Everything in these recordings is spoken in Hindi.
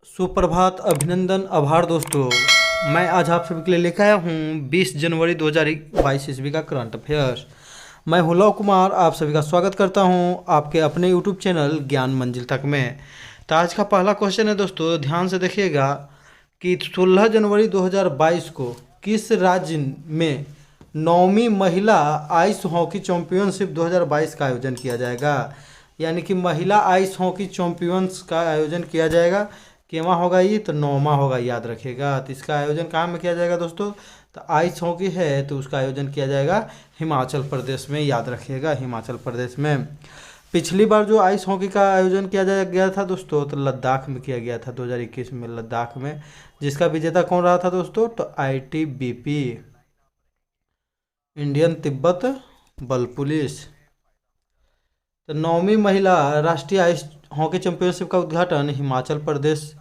सुप्रभात, अभिनंदन, आभार दोस्तों। मैं आज आप सभी के लिए लेकर आया हूँ 20 जनवरी 2022 ईस्वी का करंट अफेयर्स। मैं हूँ लव कुमार, आप सभी का स्वागत करता हूँ आपके अपने यूट्यूब चैनल ज्ञान मंजिल तक में। तो आज का पहला क्वेश्चन है दोस्तों, ध्यान से देखिएगा कि 16 जनवरी 2022 को किस राज्य में 9वीं महिला आइस हॉकी चैंपियनशिप 2022 का आयोजन किया जाएगा। यानी कि महिला आइस हॉकी चैंपियंस का आयोजन किया जाएगा। केवा होगा ये, तो 9वां होगा, याद रखिएगा। तो इसका आयोजन कहाँ में किया जाएगा दोस्तों? तो आइस हॉकी है तो उसका आयोजन किया जाएगा हिमाचल प्रदेश में, याद रखिएगा, हिमाचल प्रदेश में। पिछली बार जो आइस हॉकी का आयोजन किया गया था दोस्तों, तो लद्दाख में किया गया था 2021 में, लद्दाख में। जिसका विजेता कौन रहा था दोस्तों? तो ITBP, इंडियन तिब्बत बल पुलिस। तो 9वीं महिला राष्ट्रीय आइस हॉकी चैंपियनशिप का उद्घाटन हिमाचल प्रदेश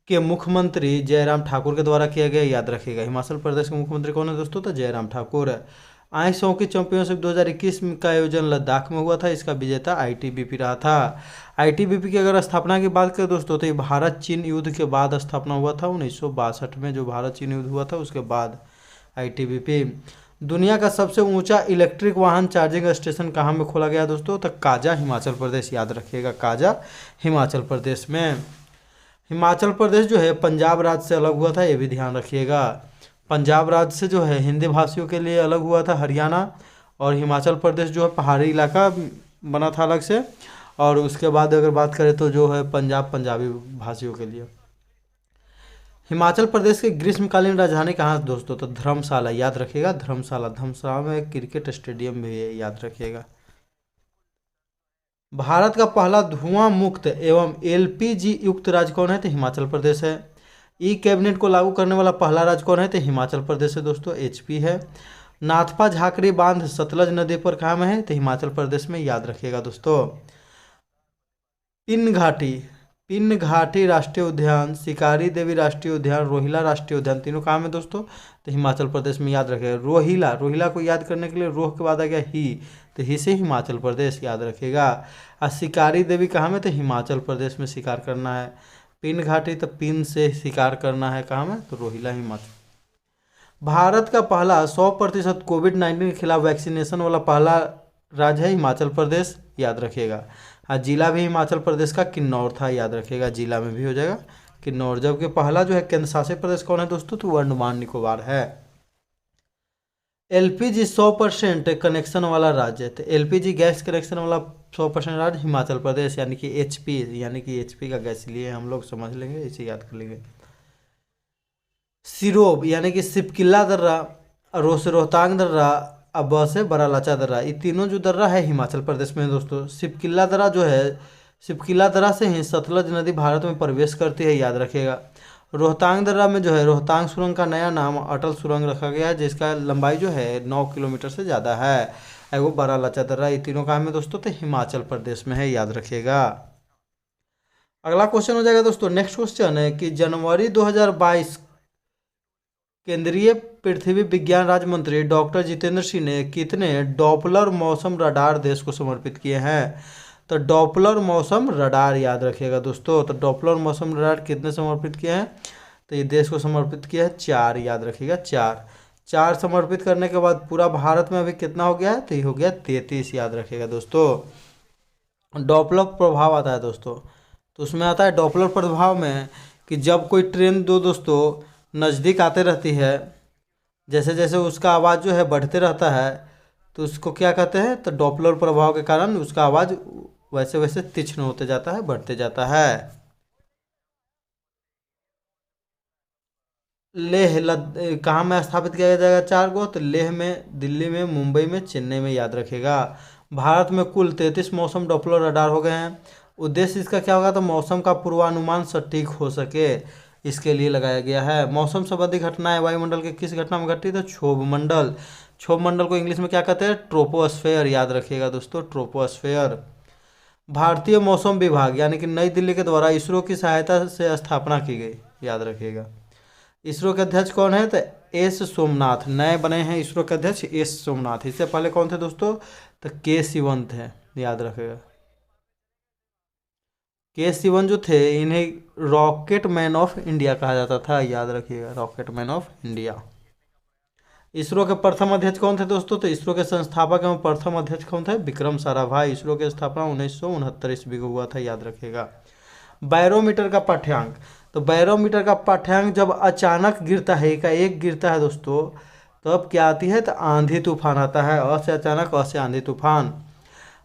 के मुख्यमंत्री जयराम ठाकुर के द्वारा किया गया, याद रखिएगा। हिमाचल प्रदेश के मुख्यमंत्री कौन है दोस्तों? तो Jairam Thakur. Ice hockey championship 2021 का आयोजन लद्दाख में हुआ था। इसका विजेता ITBP रहा था। ITBP की अगर स्थापना की बात करें दोस्तों, तो ये भारत चीन युद्ध के बाद स्थापना हुआ था। 1962 में जो भारत चीन युद्ध हुआ था उसके बाद ITBP। दुनिया का सबसे ऊंचा इलेक्ट्रिक वाहन चार्जिंग स्टेशन कहाँ में खोला गया दोस्तों? तो काजा, हिमाचल प्रदेश, याद रखिएगा, काजा हिमाचल प्रदेश में। हिमाचल प्रदेश जो है पंजाब राज्य से अलग हुआ था, ये भी ध्यान रखिएगा। पंजाब राज्य से जो है हिंदी भाषियों के लिए अलग हुआ था हरियाणा, और हिमाचल प्रदेश जो है पहाड़ी इलाका बना था अलग से। और उसके बाद अगर बात करें तो जो है पंजाब पंजाबी भाषियों के लिए। हिमाचल प्रदेश की ग्रीष्मकालीन राजधानी कहाँ है दोस्तों? तो धर्मशाला, याद रखिएगा, धर्मशाला। धर्मशाला में एक क्रिकेट स्टेडियम भी है, याद रखिएगा। भारत का पहला धुआं मुक्त एवं LPG युक्त राज्य कौन है? तो हिमाचल प्रदेश है। ई कैबिनेट को लागू करने वाला पहला राज्य कौन है? तो हिमाचल प्रदेश है दोस्तों, HP है। नाथपा झाकड़ी बांध सतलज नदी पर कहाँ में है? तो हिमाचल प्रदेश में, याद रखिएगा दोस्तों। पिन घाटी राष्ट्रीय उद्यान, शिकारी देवी राष्ट्रीय उद्यान, रोहिला राष्ट्रीय उद्यान, तीनों कहाँ में दोस्तों? तो हिमाचल प्रदेश में, याद रखिएगा। रोहिला को याद करने के लिए रोह के बाद आ गया ही, तो ही से हिमाचल प्रदेश, याद रखिएगा। और शिकारी देवी कहाँ में? तो हिमाचल प्रदेश में शिकार करना है। पिन घाटी, तो पिन से शिकार करना है, कहाँ में? तो रोहिला, हिमाचल। भारत का पहला 100% कोविड-19 के खिलाफ वैक्सीनेशन वाला पहला राज्य है हिमाचल प्रदेश, याद रखिएगा। हाँ, जिला भी हिमाचल प्रदेश का किन्नौर था, याद रखिएगा, जिला में भी हो जाएगा किन्नौर। जबकि पहला जो है केंद्र शासित प्रदेश कौन है दोस्तों? तो अंडमान निकोबार है। LPG 100% कनेक्शन वाला राज्य, तो LPG गैस कनेक्शन वाला 100% राज्य हिमाचल प्रदेश, यानी कि HP का गैस लिए हम लोग समझ लेंगे, इसे याद कर लेंगे। सिरोब यानी कि सिपकिला दर्रा, रोहतांग दर्रा, अब से बड़ा लाचा दर्रा, ये तीनों जो दर्रा है हिमाचल प्रदेश में दोस्तों। सिपकिला दर्रा जो है, सिपकिला दर्रा से ही सतलज नदी भारत में प्रवेश करती है, याद रखिएगा। रोहतांग दर्रा में जो है रोहतांग सुरंग का नया नाम अटल सुरंग रखा गया है, जिसका लंबाई जो है 9 किलोमीटर से ज़्यादा है। एगो बड़ा लाचा दर्रा, ये तीनों कहाँ में दोस्तों? तो हिमाचल प्रदेश में है, याद रखिएगा। अगला क्वेश्चन हो जाएगा दोस्तों, नेक्स्ट क्वेश्चन है कि जनवरी 2022 केंद्रीय पृथ्वी विज्ञान राज्य मंत्री डॉक्टर जितेंद्र सिंह ने कितने डॉपलर मौसम रडार देश को समर्पित किए हैं? तो डॉपलर मौसम रडार, याद रखिएगा दोस्तों। तो डॉपलर मौसम रडार कितने समर्पित किए हैं? तो ये देश को समर्पित किया है 4, याद रखिएगा, 4 समर्पित करने के बाद पूरा भारत में अभी कितना हो गया है? तो ये हो गया 33, याद रखिएगा दोस्तों। डॉपलर प्रभाव आता है दोस्तों, तो उसमें आता है डॉपलर प्रभाव में कि जब कोई ट्रेन दोस्तों नज़दीक आते रहती है, जैसे जैसे उसका आवाज़ जो है बढ़ते रहता है, तो उसको क्या कहते हैं? तो डॉपलर प्रभाव के कारण उसका आवाज़ वैसे वैसे तीक्ष्ण होते जाता है, बढ़ते जाता है। कहाँ में स्थापित किया जाएगा 4 गो? तो लेह में, दिल्ली में, मुंबई में, चेन्नई में, याद रखेगा। भारत में कुल 33 मौसम डॉपलर रडार हो गए हैं। उद्देश्य इसका क्या होगा? तो मौसम का पूर्वानुमान सटीक हो सके, इसके लिए लगाया गया है। मौसम संबंधी घटनाएं वायुमंडल के किस घटना में घटती है? तो क्षोभ मंडल। क्षोभ मंडल को इंग्लिश में क्या कहते हैं? ट्रोपोस्फेयर, याद रखिएगा दोस्तों, ट्रोपोस्फेयर। भारतीय मौसम विभाग यानी कि नई दिल्ली के द्वारा इसरो की सहायता से स्थापना की गई, याद रखिएगा। इसरो के अध्यक्ष कौन है? तो S सोमनाथ, नए बने हैं इसरो के अध्यक्ष S सोमनाथ। इससे पहले कौन थे दोस्तों? तो K शिवन थे, याद रखिएगा। K शिवन जो थे, इन्हें रॉकेट मैन ऑफ इंडिया कहा जाता था, याद रखिएगा, rocket man of India. ISRO के प्रथम अध्यक्ष कौन थे दोस्तों? तो इसरो के संस्थापक एवं प्रथम अध्यक्ष कौन थे? विक्रम साराभाई। इसरो की स्थापना 1969 ईस्वी को हुआ था, याद रखिएगा। बैरोमीटर का पाठ्यांक, तो बैरोमीटर का पाठ्यांक जब अचानक गिरता है, एकाएक गिरता है दोस्तों, तो अब क्या आती है? तो आंधी तूफान आता है। अ से अचानक, अ से आंधी तूफान।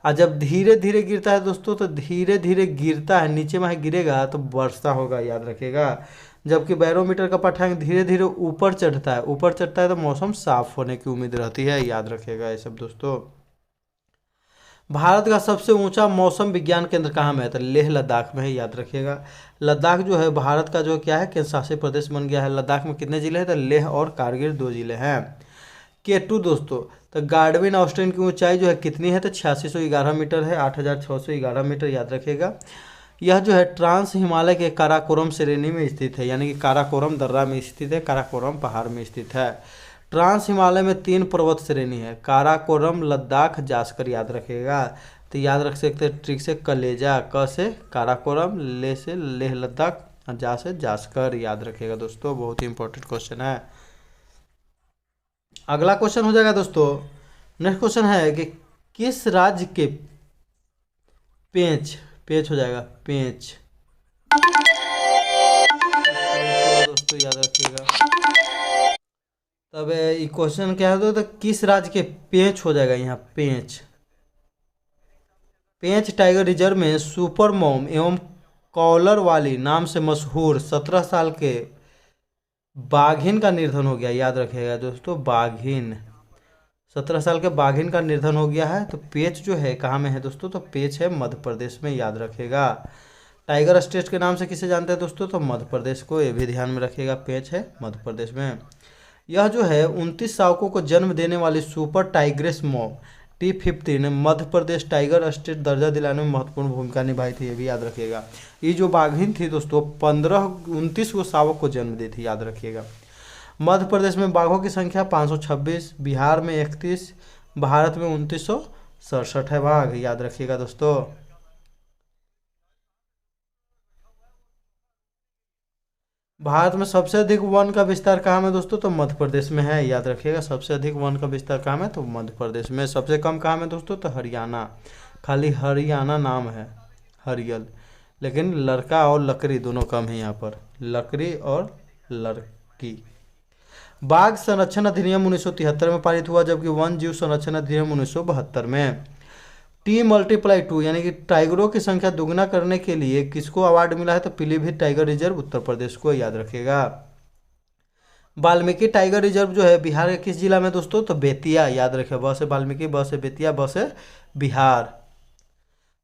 और जब धीरे धीरे गिरता है दोस्तों, तो धीरे धीरे गिरता है, नीचे में गिरेगा तो वर्षा होगा, याद रखिएगा। जबकि बैरोमीटर का पाठ्यांक धीरे धीरे ऊपर चढ़ता है, ऊपर चढ़ता है तो मौसम साफ होने की उम्मीद रहती है, याद रखिएगा ये सब दोस्तों। भारत का सबसे ऊंचा मौसम विज्ञान केंद्र कहाँ में है? तो लेह लद्दाख में है, याद रखिएगा। लद्दाख जो है भारत का जो क्या है, केंद्र शासित प्रदेश बन गया है। लद्दाख में कितने जिले हैं? तो लेह और कारगिल 2 जिले हैं। K2 दोस्तों, तो गार्डविन ऑस्टिन की ऊंचाई जो है कितनी है? तो 8611 मीटर है, 8611 मीटर, याद रखिएगा। यह जो है ट्रांस हिमालय के काराकोरम श्रेणी में स्थित है, यानी कि काराकोरम दर्रा में स्थित है, काराकोरम पहाड़ में स्थित है। ट्रांस हिमालय में 3 पर्वत श्रेणी है, काराकोरम, लद्दाख, जास्कर, याद रखिएगा। तो याद रख सकते हैं ट्रिक से, कलेजा, क से काराकोरम, ले से लेह लद्दाख, जा से जास्कर, याद रखिएगा दोस्तों। बहुत ही इंपॉर्टेंट क्वेश्चन है। अगला क्वेश्चन हो जाएगा दोस्तों, नेक्स्ट क्वेश्चन है कि किस राज्य के पेंच, पेंच हो जाएगा, पेंच दोस्तों, याद रखिएगा। तब ये क्वेश्चन क्या है तो किस राज्य के पेंच हो जाएगा यहाँ, पेंच। पेंच टाइगर रिजर्व में सुपर मॉम एवं कॉलर वाली नाम से मशहूर 17 साल के बाघिन का निधन हो गया, याद रखिएगा दोस्तों, बाघिन। 17 साल के बाघिन का निधन हो गया है। तो पेंच जो है कहाँ में है दोस्तों? तो पेंच है मध्य प्रदेश में, याद रखिएगा। टाइगर स्टेट के नाम से किसे जानते हैं दोस्तों? तो मध्य प्रदेश को, ये भी ध्यान में रखिएगा, पेंच है मध्य प्रदेश में। यह जो है 29 शावकों को जन्म देने वाली सुपर टाइग्रेस मॉम T15 ने मध्य प्रदेश टाइगर स्टेट दर्जा दिलाने में महत्वपूर्ण भूमिका निभाई थी, ये भी याद रखिएगा। ये जो बाघिन थी दोस्तों 29 को शावक को जन्म दी थी, याद रखिएगा। मध्य प्रदेश में बाघों की संख्या 526, बिहार में 31, भारत में 2967 है बाघ, याद रखिएगा दोस्तों। भारत में सबसे अधिक वन का विस्तार कहाँ में दोस्तों? तो मध्य प्रदेश में है, याद रखिएगा। सबसे अधिक वन का विस्तार कहाँ में? तो मध्य प्रदेश में। सबसे कम कहाँ में दोस्तों? तो हरियाणा, खाली हरियाणा नाम है, हरियल। लेकिन लड़का और लकड़ी दोनों कम है यहाँ पर, लकड़ी और लड़की। बाघ संरक्षण अधिनियम 1973 में पारित हुआ, जबकि वन जीव संरक्षण अधिनियम 1972 में। T×2 यानी कि टाइगरों की संख्या दुगना करने के लिए किसको अवार्ड मिला है? तो पीलीभीत टाइगर रिजर्व उत्तर प्रदेश को, याद रखिएगा। वाल्मीकि टाइगर रिजर्व जो है बिहार के किस जिला में दोस्तों? तो बेतिया, याद रखिए। ब से वाल्मीकि, ब से बेतिया, ब से बिहार।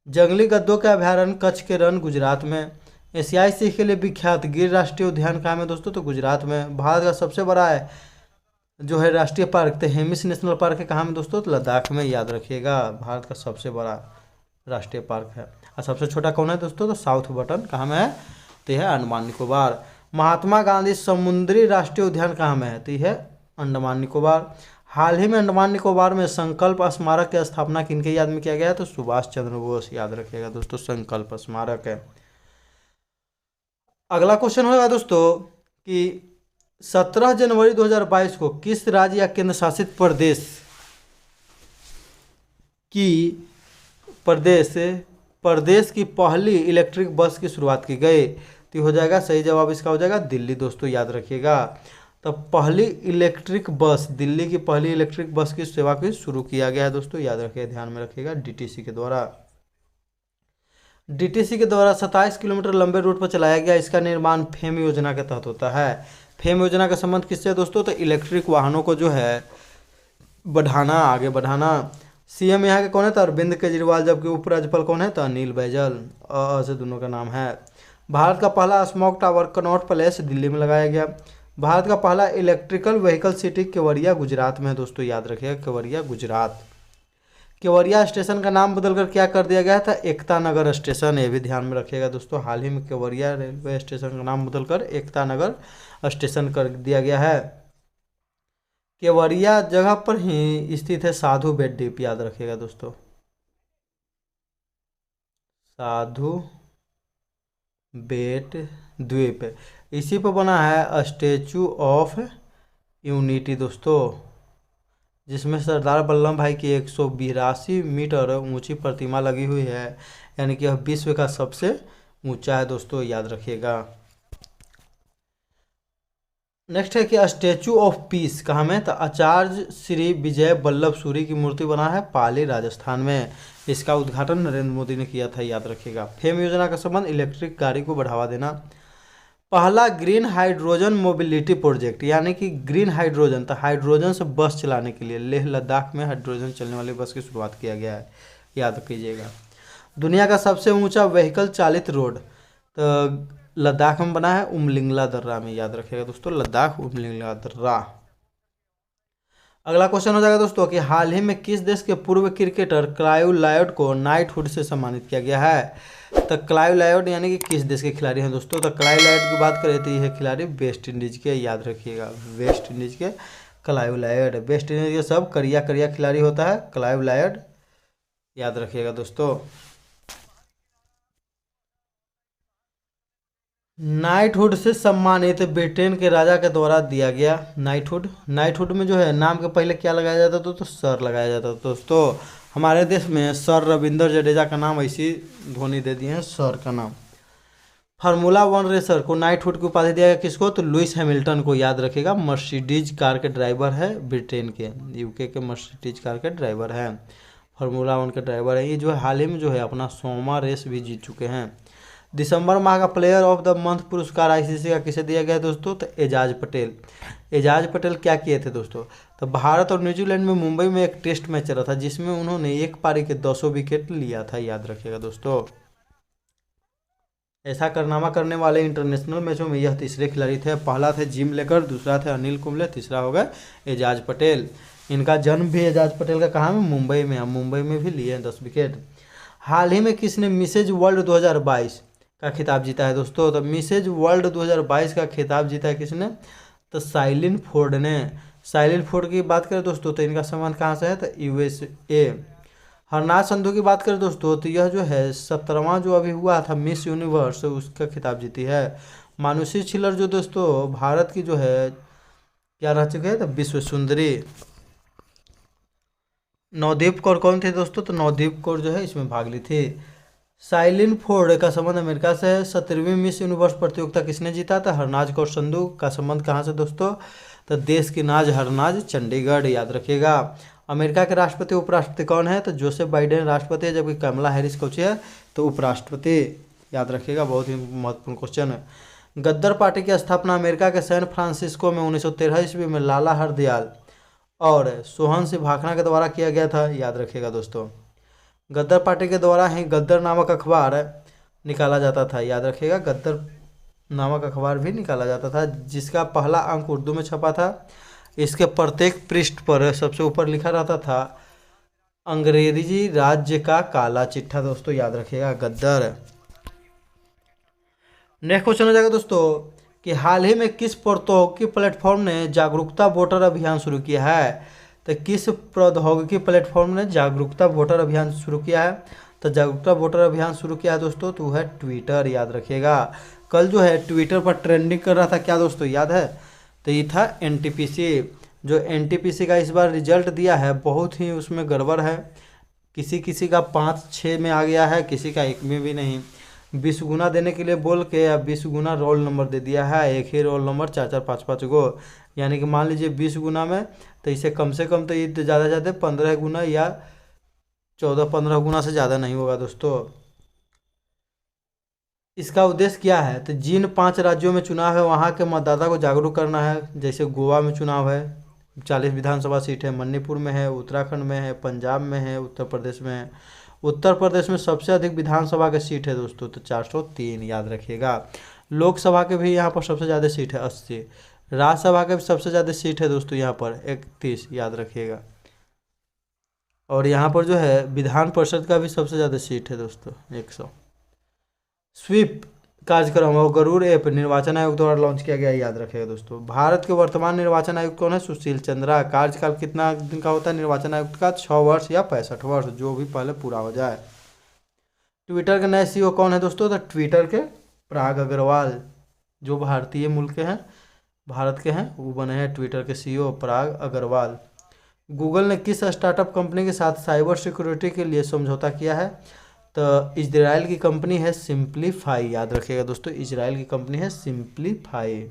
जंगली गद्दों का अभ्यारण्य कच्छ के रण, गुजरात में। एशियाई सिंह के लिए विख्यात गिर राष्ट्रीय उद्यान कहाँ में दोस्तों? तो गुजरात में। भारत का सबसे बड़ा है जो है राष्ट्रीय पार्क, तो हेमिस नेशनल पार्क है कहाँ में दोस्तों? तो लद्दाख में, याद रखिएगा। भारत का सबसे बड़ा राष्ट्रीय पार्क है। और सबसे छोटा कौन है दोस्तों? तो साउथ बटन कहाँ में है? तो यह है अंडमान निकोबार। महात्मा गांधी समुद्री राष्ट्रीय उद्यान कहाँ में है? तो यह है अंडमान निकोबार। हाल ही में अंडमान निकोबार में संकल्प स्मारक की स्थापना किनके याद में किया गया है? तो सुभाष चंद्र बोस, याद रखिएगा दोस्तों, संकल्प स्मारक है। अगला क्वेश्चन होगा दोस्तों कि 17 जनवरी 2022 को किस राज्य या केंद्र शासित प्रदेश की पहली इलेक्ट्रिक बस की शुरुआत की गई? तो हो जाएगा, सही जवाब इसका हो जाएगा दिल्ली दोस्तों, याद रखिएगा। तो पहली इलेक्ट्रिक बस, दिल्ली की पहली इलेक्ट्रिक बस की सेवा की शुरू किया गया है दोस्तों, याद रखिएगा, ध्यान में रखिएगा। डीटीसी के द्वारा 27 किलोमीटर लंबे रूट पर चलाया गया। इसका निर्माण फेम योजना के तहत होता है। फेम योजना का संबंध किससे दोस्तों? तो इलेक्ट्रिक वाहनों को जो है बढ़ाना, आगे बढ़ाना। सीएम यहाँ के कौन है? तो अरविंद केजरीवाल। जबकि उपराज्यपाल कौन है? तो अनिल बैजल, से दोनों का नाम है। भारत का पहला smoke tower Connaught place Delhi में लगाया गया। भारत का पहला electrical vehicle city Kevadia Gujarat में है दोस्तों, याद रखिएगा, केवड़िया गुजरात। केवड़िया स्टेशन का नाम बदलकर क्या कर दिया गया था? एकता नगर स्टेशन, ये भी ध्यान में रखिएगा दोस्तों। हाल ही में केवड़िया रेलवे स्टेशन का नाम बदलकर एकता नगर स्टेशन कर दिया गया है। केवड़िया जगह पर ही स्थित है साधु बेट द्वीप, याद रखिएगा दोस्तों, साधु बेट द्वीप। इसी पर बना है स्टेचू ऑफ यूनिटी दोस्तों, जिसमें सरदार वल्लभ भाई की 182 मीटर ऊंची प्रतिमा लगी हुई है, यानी कि यह विश्व का सबसे ऊंचा है दोस्तों, याद रखिएगा। नेक्स्ट है कि स्टेचू ऑफ पीस कहाँ में, तो आचार्य श्री विजय वल्लभ सूरी की मूर्ति बना है पाली राजस्थान में। इसका उद्घाटन नरेंद्र मोदी ने किया था, याद रखिएगा। फेम योजना का संबंध इलेक्ट्रिक गाड़ी को बढ़ावा देना। पहला ग्रीन हाइड्रोजन मोबिलिटी प्रोजेक्ट, यानी कि ग्रीन हाइड्रोजन, तो हाइड्रोजन से बस चलाने के लिए लेह लद्दाख में हाइड्रोजन चलने वाली बस की शुरुआत किया गया है, याद कीजिएगा। दुनिया का सबसे ऊंचा व्हीकल चालित रोड, तो लद्दाख में बना है उमलिंगला दर्रा में, याद रखिएगा दोस्तों, लद्दाख उमलिंगला दर्रा। अगला क्वेश्चन हो जाएगा दोस्तों कि हाल ही में किस देश के पूर्व क्रिकेटर क्लाइव लायड को नाइटहुड से सम्मानित किया गया है, तो क्लाइव लायड यानी कि किस देश के खिलाड़ी हैं दोस्तों, तो क्लाइव लायड की बात करें तो यह खिलाड़ी वेस्ट इंडीज के, याद रखिएगा, वेस्ट इंडीज के क्लाइव लायड। वेस्ट इंडीज के सब करिया करिया खिलाड़ी होता है क्लाइव लायड, याद रखिएगा दोस्तों। नाइटहुड से सम्मानित ब्रिटेन के राजा के द्वारा दिया गया नाइटहुड। नाइटहुड में जो है नाम के पहले क्या लगाया जाता था, तो सर लगाया जाता था दोस्तों। हमारे देश में सर रविंद्र जडेजा का नाम ऐसी धोनी दे दिए हैं सर का नाम। फार्मूला 1 रेसर को नाइटहुड की उपाधि दिया गया किसको, तो लुइस हैमिल्टन को, याद रखिएगा। मर्सिडीज कार के ड्राइवर है, ब्रिटेन के, यूके के मर्सिडीज कार के ड्राइवर हैं, फार्मूला 1 के ड्राइवर है। ये जो है हाल ही में जो है अपना 100वां रेस भी जीत चुके हैं। दिसंबर माह का प्लेयर ऑफ द मंथ पुरस्कार आईसीसी का किसे दिया गया दोस्तों, तो एजाज पटेल। एजाज पटेल क्या किए थे दोस्तों, तो भारत और न्यूजीलैंड में मुंबई में एक टेस्ट मैच चला था जिसमें उन्होंने एक पारी के 200 विकेट लिया था, याद रखिएगा दोस्तों। ऐसा कारनामा करने वाले इंटरनेशनल मैचों में यह तीसरे खिलाड़ी थे। पहला थे जिम लेकर, दूसरा थे अनिल कुंबले, तीसरा हो गया एजाज पटेल। इनका जन्म भी एजाज पटेल का कहाँ में, मुंबई में, मुंबई में भी लिए हैं 10 विकेट। हाल ही में किसने मिसेज वर्ल्ड 2022 का खिताब जीता है दोस्तों, तो मिसेज वर्ल्ड 2022 का खिताब जीता है किसने, तो साइलिन फोर्ड ने। साइलिन फोर्ड की बात करें दोस्तों तो इनका संबंध कहाँ से है, तो यूएसए। हरनाथ संधू की बात करें दोस्तों तो यह जो है 17वां जो अभी हुआ था मिस यूनिवर्स उसका खिताब जीती है। मानुषी छिल्लर जो दोस्तों भारत की जो है क्या रह चुके हैं, तो विश्व सुंदरी। नवदीप कौर कौन थे दोस्तों, तो नवदीप कौर जो है इसमें भाग ली थी। साइलिन फोर्ड का संबंध अमेरिका से है। 17वीं मिस यूनिवर्स प्रतियोगिता किसने जीता था, हरनाज कौर संधू का संबंध कहाँ से दोस्तों, तो देश की नाज हरनाज चंडीगढ़, याद रखिएगा। अमेरिका के राष्ट्रपति उपराष्ट्रपति कौन है, तो जोसेफ बाइडेन राष्ट्रपति है, जबकि कमला हैरिस कौन है, तो उपराष्ट्रपति, याद रखिएगा, बहुत ही महत्वपूर्ण क्वेश्चन है। गद्दर पार्टी की स्थापना अमेरिका के सैन फ्रांसिस्को में 1913 ईस्वी में लाला हरदयाल और सोहन सिंह भाखड़ा के द्वारा किया गया था, याद रखिएगा दोस्तों। गद्दर पार्टी के द्वारा ही गद्दर नामक अखबार निकाला जाता था, याद रखिएगा, गद्दर नामक अखबार भी निकाला जाता था जिसका पहला अंक उर्दू में छपा था। इसके प्रत्येक पृष्ठ पर सबसे ऊपर लिखा रहता था अंग्रेजी राज्य का काला चिट्ठा दोस्तों, याद रखिएगा, गद्दर। नेक्स्ट क्वेश्चन हो जाएगा दोस्तों कि हाल ही में किस प्रौद्योगिकी प्लेटफॉर्म ने जागरूकता वोटर अभियान शुरू किया है, तो किस प्रौद्योगिकी प्लेटफॉर्म ने जागरूकता वोटर अभियान शुरू किया है, तो जागरूकता वोटर अभियान शुरू किया है दोस्तों, तो है ट्विटर, याद रखिएगा। कल जो है ट्विटर पर ट्रेंडिंग कर रहा था क्या दोस्तों, याद है, तो ये था एनटीपीसी। जो एनटीपीसी का इस बार रिजल्ट दिया है बहुत ही उसमें गड़बड़ है, किसी किसी का 5-6 में आ गया है, किसी का 1 में भी नहीं। 20 गुना देने के लिए बोल के या 20 गुना रोल नंबर दे दिया है, एक ही रोल नंबर 4-4 5-5 गो, यानी कि मान लीजिए 20 गुना में, तो इसे कम से कम तो ये ज़्यादा से ज़्यादा 15 गुना या 14-15 गुना से ज़्यादा नहीं होगा दोस्तों। इसका उद्देश्य क्या है, तो जिन 5 राज्यों में चुनाव है वहाँ के मतदाता को जागरूक करना है। जैसे गोवा में चुनाव है, 40 विधानसभा सीट है, मणिपुर में है, उत्तराखंड में है, पंजाब में है, उत्तर प्रदेश में है। उत्तर प्रदेश में सबसे अधिक विधानसभा की सीट है दोस्तों, तो 403, याद रखिएगा। लोकसभा के भी यहाँ पर सबसे ज़्यादा सीट है 80, राज्यसभा के भी सबसे ज़्यादा सीट है दोस्तों यहाँ पर 31, याद रखिएगा। और यहाँ पर जो है विधान परिषद का भी सबसे ज़्यादा सीट है दोस्तों 100। स्वीप कार्यक्रम और गरुड़ ऐप निर्वाचन आयोग द्वारा लॉन्च किया गया है, याद रखिएगा दोस्तों। भारत के वर्तमान निर्वाचन आयुक्त कौन है, सुशील चंद्रा। कार्यकाल कितना दिन का होता है निर्वाचन आयुक्त का, 6 वर्ष या 65 वर्ष, जो भी पहले पूरा हो जाए। ट्विटर के नए सीईओ कौन है दोस्तों, तो ट्विटर के पराग अग्रवाल जो भारतीय मूल के हैं, भारत के हैं, वो बने हैं ट्विटर के सीईओ पराग अग्रवाल। गूगल ने किस स्टार्टअप कंपनी के साथ साइबर सिक्योरिटी के लिए समझौता किया है? तो इजराइल की कंपनी है सिंप्लीफाई, याद रखिएगा दोस्तों, इजराइल की कंपनी है सिंप्लीफाई।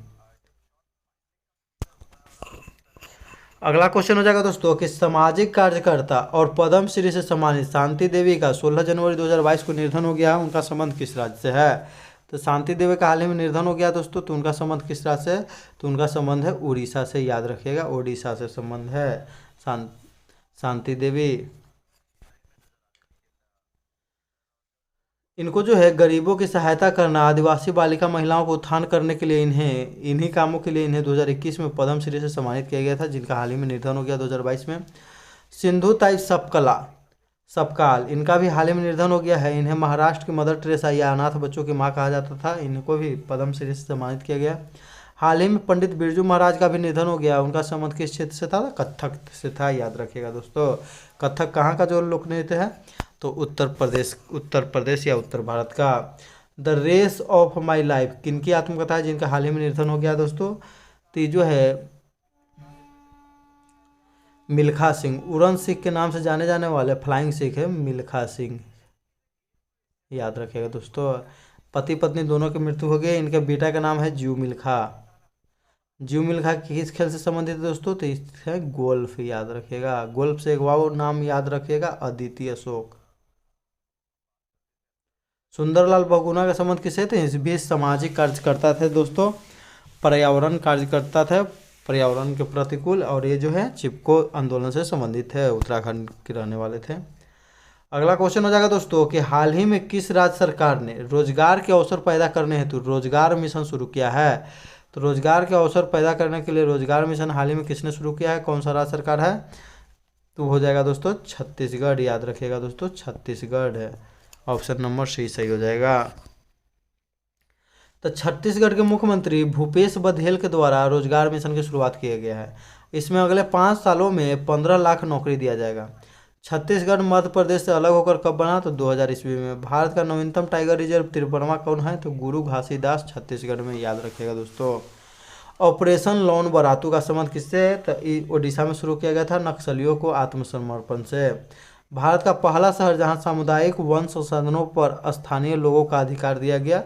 अगला क्वेश्चन हो जाएगा दोस्तों कि सामाजिक कार्यकर्ता और पद्मश्री से सम्मानित शांति देवी का 16 जनवरी 2022 को निधन हो गया, उनका संबंध किस राज्य से है? तो शांति देवी का हाल ही में निधन हो गया दोस्तों, तो उनका संबंध किस राज्य से है? तो उनका संबंध है उड़ीसा से, याद रखिएगा, उड़ीसा से संबंध है शांति देवी। इनको जो है गरीबों की सहायता करना, आदिवासी बालिका महिलाओं को उत्थान करने के लिए इन्हीं कामों के लिए इन्हें 2021 में पद्मश्री से सम्मानित किया गया था, जिनका हाल ही में निधन हो गया 2022 में। सिंधु ताई सपकाल, इनका भी हाल ही में निधन हो गया है। इन्हें महाराष्ट्र की मदर टेरेसा या अनाथ बच्चों की माँ कहा जाता था, इनको भी पद्मश्री से सम्मानित किया गया। हाल ही में पंडित बिरजू महाराज का भी निधन हो गया, उनका संबंध किस क्षेत्र से था? कथक से था, याद रखिएगा दोस्तों। कथक कहाँ का जो लोक नृत्य है? तो उत्तर प्रदेश या उत्तर भारत का। The race of my life किनकी आत्मकथा है, जिनका हाल ही में निधन हो गया दोस्तों? तो ये जो है मिल्खा सिंह, उड़न सिख के नाम से जाने जाने वाले फ्लाइंग सिख है मिल्खा सिंह, याद रखिएगा दोस्तों। पति पत्नी दोनों की मृत्यु हो गई। इनके बेटा का नाम है जीव मिल्खा। जीव मिल्खा किस खेल से संबंधित है दोस्तों? तो है गोल्फ, याद रखिएगा। गोल्फ से एक वाव नाम याद रखिएगा, अदिति अशोक। सुंदरलाल बहुगुणा का संबंध किससे थे? इस भी सामाजिक कार्यकर्ता थे दोस्तों, पर्यावरण कार्यकर्ता थे, पर्यावरण के प्रतिकूल, और ये जो है चिपको आंदोलन से संबंधित है, उत्तराखंड के रहने वाले थे। अगला क्वेश्चन हो जाएगा दोस्तों कि हाल ही में किस राज्य सरकार ने रोजगार के अवसर पैदा करने हेतु रोजगार मिशन शुरू किया है? तो रोजगार के अवसर पैदा करने के लिए रोजगार मिशन हाल ही में किसने शुरू किया है? कौन सा राज्य सरकार है? तो हो जाएगा दोस्तों छत्तीसगढ़, याद रखिएगा दोस्तों, छत्तीसगढ़ है। ऑप्शन नंबर सी सही हो जाएगा। तो छत्तीसगढ़ के मुख्यमंत्री भूपेश बघेल के द्वारा रोजगार मिशन की शुरुआत किया गया है। इसमें अगले 5 सालों में 15 लाख नौकरी दिया जाएगा। छत्तीसगढ़ मध्य प्रदेश से अलग होकर कब बना? तो 2000 ईस्वी में। भारत का नवीनतम टाइगर रिजर्व 53वां कौन है? तो गुरु घासीदास, छत्तीसगढ़ में, याद रखिएगा दोस्तों। ऑपरेशन लॉन बरातू का संबंध किससे है? तो ओडिशा में शुरू किया गया था, नक्सलियों को आत्मसमर्पण से। भारत का पहला शहर जहां सामुदायिक वन संसाधनों पर स्थानीय लोगों का अधिकार दिया गया,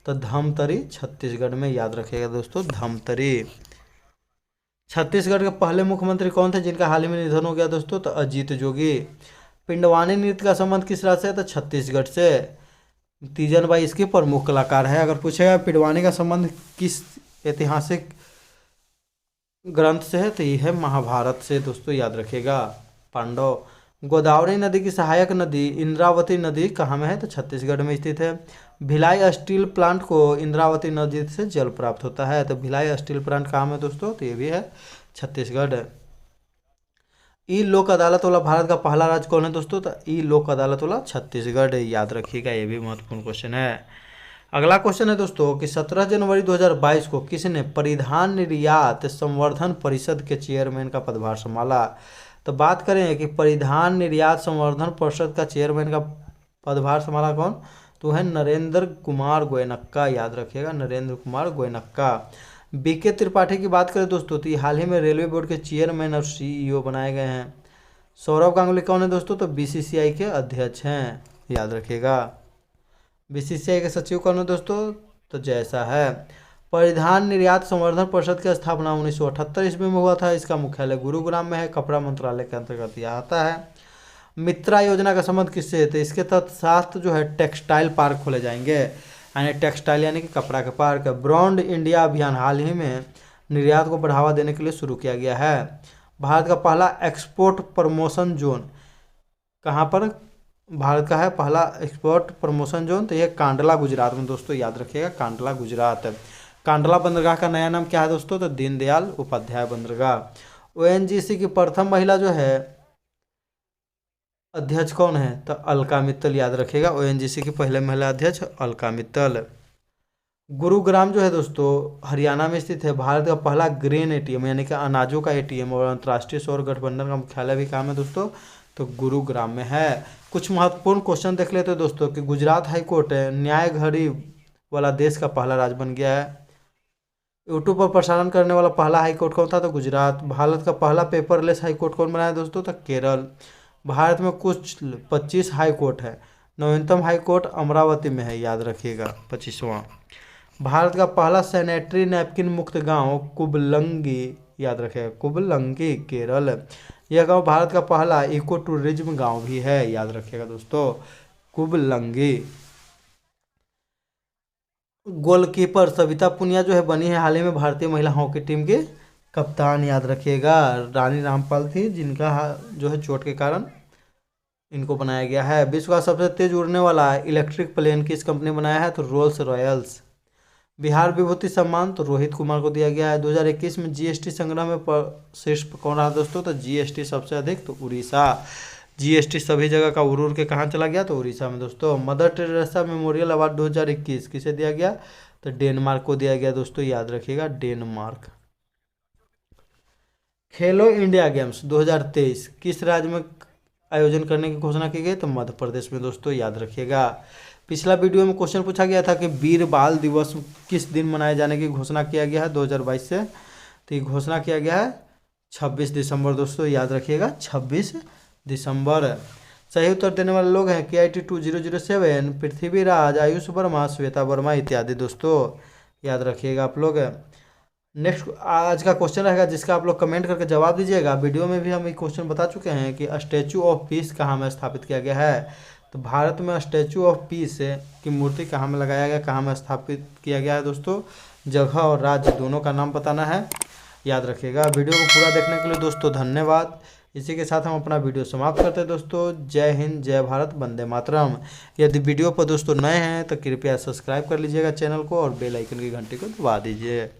तो धमतरी, छत्तीसगढ़ में, याद रखिएगा दोस्तों, धमतरी। छत्तीसगढ़ के पहले मुख्यमंत्री कौन थे जिनका हाल ही में निधन हो गया दोस्तों? तो अजीत जोगी। पिंडवानी नृत्य का संबंध किस राज्य से? तो छत्तीसगढ़ से। तीजन बाई इसके प्रमुख कलाकार है। अगर पूछेगा पिंडवानी का संबंध किस ऐतिहासिक ग्रंथ से है, तो ये है महाभारत से दोस्तों, याद रखिएगा। पांडव। गोदावरी नदी की सहायक नदी इंद्रावती नदी कहाँ में है? तो छत्तीसगढ़ में स्थित है। भिलाई स्टील प्लांट को इंद्रावती नदी से जल प्राप्त होता है, तो भिलाई स्टील प्लांट कहाँ में दोस्तों? तो ये भी है छत्तीसगढ़। ई लोक अदालत वाला भारत का पहला राज्य कौन है दोस्तों? तो ई लोक अदालत वाला छत्तीसगढ़, याद रखिएगा, ये भी महत्वपूर्ण क्वेश्चन है। अगला क्वेश्चन है दोस्तों कि 17 जनवरी 2022 को किसने परिधान निर्यात संवर्धन परिषद के चेयरमैन का पदभार संभाला? तो बात करें कि परिधान निर्यात संवर्धन परिषद का चेयरमैन का पदभार संभाला कौन? तो है नरेंद्र कुमार गोयनक्का, याद रखिएगा, नरेंद्र कुमार गोयनक्का। बीके त्रिपाठी की बात करें दोस्तों, तो हाल ही में रेलवे बोर्ड के चेयरमैन और सीईओ बनाए गए हैं। सौरभ गांगुली कौन है दोस्तों? तो बीसीसीआई के अध्यक्ष हैं, याद रखिएगा। बीसीसीआई के सचिव कौन है दोस्तों? तो जैसा है। परिधान निर्यात संवर्धन परिषद की स्थापना 1978 ईस्वी में हुआ था। इसका मुख्यालय गुरुग्राम में है, कपड़ा मंत्रालय के अंतर्गत यह आता है। मित्रा योजना का संबंध किससे है? तो इसके तहत 7 जो है टेक्सटाइल पार्क खोले जाएंगे, यानी टेक्सटाइल यानी कि कपड़ा के पार्क। ब्रांड इंडिया अभियान हाल ही में निर्यात को बढ़ावा देने के लिए शुरू किया गया है। भारत का पहला एक्सपोर्ट प्रमोशन जोन कहाँ पर भारत का है पहला एक्सपोर्ट प्रमोशन जोन? तो ये कांडला गुजरात में दोस्तों, याद रखिएगा, कांडला गुजरात। कांडला बंदरगाह का नया नाम क्या है दोस्तों? तो दीनदयाल उपाध्याय बंदरगाह। ओएनजीसी की प्रथम महिला जो है अध्यक्ष कौन है? तो अलका मित्तल, याद रखिएगा, ओएनजीसी की पहले महिला अध्यक्ष अलका मित्तल। गुरुग्राम जो है दोस्तों हरियाणा में स्थित है। भारत का पहला ग्रेन एटीएम यानी कि अनाजों का एटीएम और अंतर्राष्ट्रीय सौर गठबंधन का मुख्यालय भी कहाँ है दोस्तों? तो गुरुग्राम में है। कुछ महत्वपूर्ण क्वेश्चन देख लेते हैं दोस्तों कि गुजरात हाईकोर्ट न्याय घड़ी वाला देश का पहला राज्य बन गया है। यूट्यूब पर प्रसारण करने वाला पहला हाई कोर्ट कौन था? तो गुजरात। भारत का पहला पेपरलेस हाई कोर्ट कौन बनाया दोस्तों? तो केरल। भारत में कुछ 25 हाई कोर्ट है। नवीनतम हाई कोर्ट अमरावती में है, याद रखिएगा, 25वां। भारत का पहला सैनिटरी नैपकिन मुक्त गांव कुबलंगी, याद रखेगा, कुबलंगी, केरल। यह गांव भारत का पहला इको टूरिज्म गांव भी है, याद रखिएगा दोस्तों, कुबलंगी। गोलकीपर सविता पुनिया जो है बनी है हाल ही में भारतीय महिला हॉकी टीम के कप्तान, याद रखिएगा। रानी रामपाल थी जिनका जो है चोट के कारण इनको बनाया गया है। विश्व का सबसे तेज उड़ने वाला इलेक्ट्रिक प्लेन किस कंपनी बनाया है? तो रोल्स रॉयल्स। बिहार विभूति सम्मान तो रोहित कुमार को दिया गया है। 2021 में जीएसटी संग्रह में शीर्ष पर कौन रहा दोस्तों? तो जीएसटी सबसे अधिक तो उड़ीसा। जीएसटी सभी जगह का उड़ के कहाँ चला गया? तो उड़ीसा में दोस्तों। मदर टेरेसा मेमोरियल अवार्ड 2021 किसे दिया गया? तो डेनमार्क को दिया गया दोस्तों, याद रखिएगा, डेनमार्क। खेलो इंडिया गेम्स 2023 किस राज्य में आयोजन करने की घोषणा की गई? तो मध्य प्रदेश में दोस्तों, याद रखिएगा। पिछला वीडियो में क्वेश्चन पूछा गया था कि वीर बाल दिवस किस दिन मनाए जाने की घोषणा किया गया है 2022 से? तो ये घोषणा किया गया है 26 दिसंबर दोस्तों, याद रखिएगा, 26 दिसंबर। सही उत्तर देने वाले लोग हैं KIT 2007, पृथ्वीराज, आयुष वर्मा, श्वेता वर्मा इत्यादि दोस्तों, याद रखिएगा आप लोग। नेक्स्ट आज का क्वेश्चन रहेगा जिसका आप लोग कमेंट करके जवाब दीजिएगा। वीडियो में भी हम एक क्वेश्चन बता चुके हैं कि स्टैचू ऑफ पीस कहाँ में स्थापित किया गया है? तो भारत में स्टैचू ऑफ पीस की मूर्ति कहाँ में लगाया गया, कहाँ में स्थापित किया गया है दोस्तों? जगह और राज्य दोनों का नाम बताना है, याद रखिएगा। वीडियो को पूरा देखने के लिए दोस्तों धन्यवाद। इसी के साथ हम अपना वीडियो समाप्त करते हैं दोस्तों। जय हिंद, जय भारत, वंदे मातरम। यदि वीडियो पर दोस्तों नए हैं तो कृपया सब्सक्राइब कर लीजिएगा चैनल को और बेल आइकन की घंटी को दबा दीजिए।